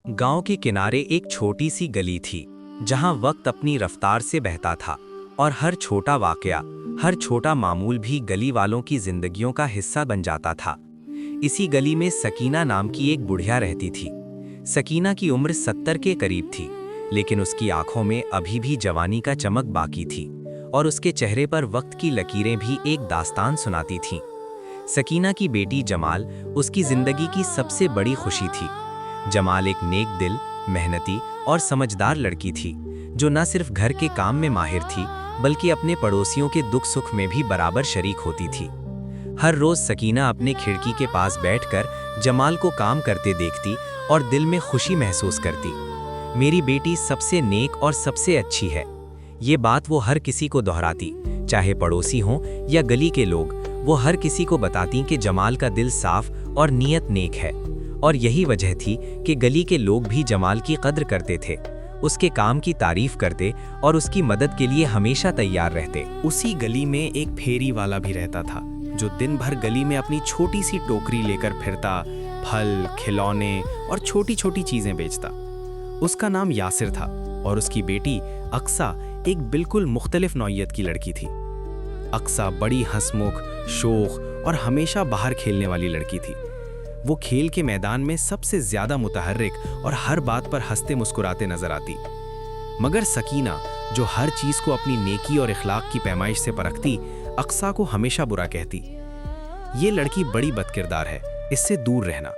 गांव के किनारे एक छोटी सी गली थी जहां वक्त अपनी रफ्तार से बहता था और हर छोटा वाकया, हर छोटा मामूल भी गली वालों की जिंदगियों का हिस्सा बन जाता था। इसी गली में सकीना नाम की एक बुढ़िया रहती थी। सकीना की उम्र 70 के करीब थी, लेकिन उसकी आंखों में अभी भी जवानी का चमक बाकी थी और उसके चेहरे पर वक्त की लकीरें भी एक दास्तान सुनाती थीं। सकीना की बेटी जमाल उसकी जिंदगी की सबसे बड़ी खुशी थी। जमाल एक नेक दिल, मेहनती और समझदार लड़की थी जो न सिर्फ घर के काम में माहिर थी बल्कि अपने पड़ोसियों के दुख सुख में भी बराबर शरीक होती थी। हर रोज सकीना अपने खिड़की के पास बैठकर जमाल को काम करते देखती और दिल में खुशी महसूस करती। मेरी बेटी सबसे नेक और सबसे अच्छी है। ये बात वो हर किसी को दोहराती, चाहे पड़ोसी हों या गली के लोग। वो हर किसी को बताती कि जमाल का दिल साफ और नीयत नेक है। और यही वजह थी कि गली के लोग भी जमाल की कद्र करते थे, उसके काम की तारीफ करते और उसकी मदद के लिए हमेशा तैयार रहते। उसी गली में एक फेरी वाला भी रहता था जो दिन भर गली में अपनी छोटी सी टोकरी लेकर फिरता, फल, खिलौने और छोटी छोटी चीजें बेचता। उसका नाम यासिर था और उसकी बेटी अक्सा एक बिल्कुल मुख्तलिफ नौइयत की लड़की थी। अक्सा बड़ी हंसमुख, शोख और हमेशा बाहर खेलने वाली लड़की थी। वो खेल के मैदान में सबसे ज्यादा मुतहर्रिक और हर बात पर हंसते मुस्कुराते नजर आती। मगर सकीना, जो हर चीज को अपनी नेकी और इखलाक की पैमाइश से परखती, अक्सा को हमेशा बुरा कहती। ये लड़की बड़ी बदकिरदार है, इससे दूर रहना।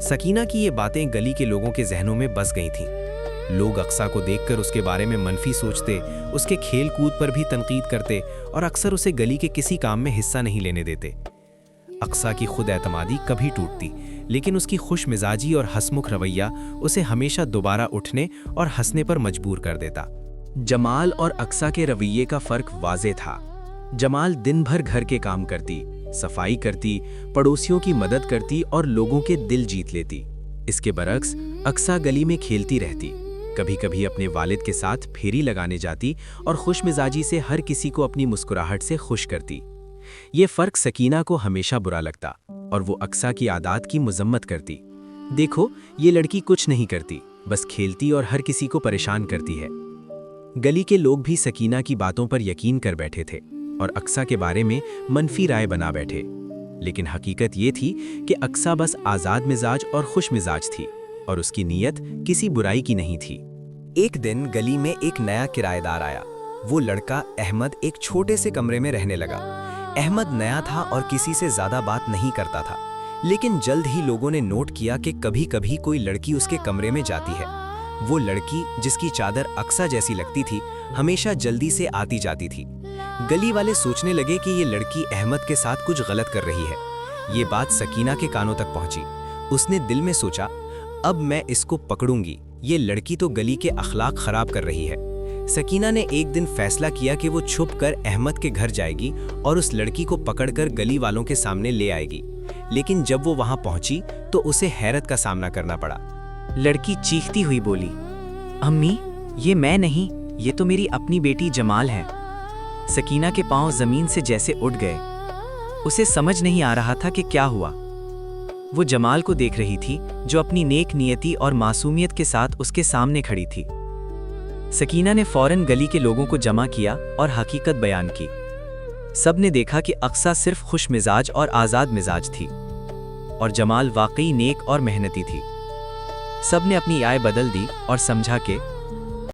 सकीना की ये बातें गली के लोगों के जहनों में बस गई थीं। लोग अक्सा को देखकर उसके बारे में मनफी सोचते, उसके खेल कूद पर भी तनकीद करते और अक्सर उसे गली के किसी काम में हिस्सा नहीं लेने देते। अक्सा की खुद एतमादी कभी टूटती, लेकिन उसकी खुश मिजाजी और हंसमुख रवैया उसे हमेशा दोबारा उठने और हंसने पर मजबूर कर देता। जमाल और अक्सा के रवैये का फर्क वाज़े था। जमाल दिन भर घर के काम करती, सफाई करती, पड़ोसियों की मदद करती और लोगों के दिल जीत लेती। इसके बरक्स अक्सा गली में खेलती रहती, कभी कभी अपने वालिद के साथ फेरी लगाने जाती और खुश मिजाजी से हर किसी को अपनी मुस्कुराहट से खुश करती। ये फर्क सकीना को हमेशा बुरा लगता और वो अक्सा की आदत की मजम्मत करती। देखो, ये लड़की कुछ नहीं करती, बस खेलती और हर किसी को परेशान करती है। गली के लोग भी सकीना की बातों पर यकीन कर बैठे थे और अक्सा के बारे में मनफी राय बना बैठे। लेकिन हकीकत ये थी कि अक्सा बस आज़ाद मिजाज और खुश मिजाज थी और उसकी नीयत किसी बुराई की नहीं थी। एक दिन गली में एक नया किराएदार आया। वो लड़का अहमद एक छोटे से कमरे में रहने लगा। अहमद नया था और किसी से ज्यादा बात नहीं करता था, लेकिन जल्द ही लोगों ने नोट किया कि कभी कभी कोई लड़की उसके कमरे में जाती है। वो लड़की, जिसकी चादर अक्सा जैसी लगती थी, हमेशा जल्दी से आती जाती थी। गली वाले सोचने लगे कि ये लड़की अहमद के साथ कुछ गलत कर रही है। ये बात सकीना के कानों तक पहुंची। उसने दिल में सोचा, अब मैं इसको पकड़ूंगी, ये लड़की तो गली के अखलाक खराब कर रही है। सकीना ने एक दिन फैसला किया कि वो छुपकर अहमद के घर जाएगी और उस लड़की को पकड़कर गली वालों के सामने ले आएगी। लेकिन जब वो वहां पहुंची तो उसे हैरत का सामना करना पड़ा। लड़की चीखती हुई बोली, अम्मी, ये मैं नहीं, ये तो मेरी अपनी बेटी जमाल है। सकीना के पांव जमीन से जैसे उठ गए। उसे समझ नहीं आ रहा था कि क्या हुआ। वो जमाल को देख रही थी जो अपनी नेक नियति और मासूमियत के साथ उसके सामने खड़ी थी। सकीना ने फौरन गली के लोगों को जमा किया और हकीकत बयान की। सब ने देखा कि अक्सा सिर्फ खुश मिजाज और आज़ाद मिजाज थी और जमाल वाकई नेक और मेहनती थी। सब ने अपनी राय बदल दी और समझा कि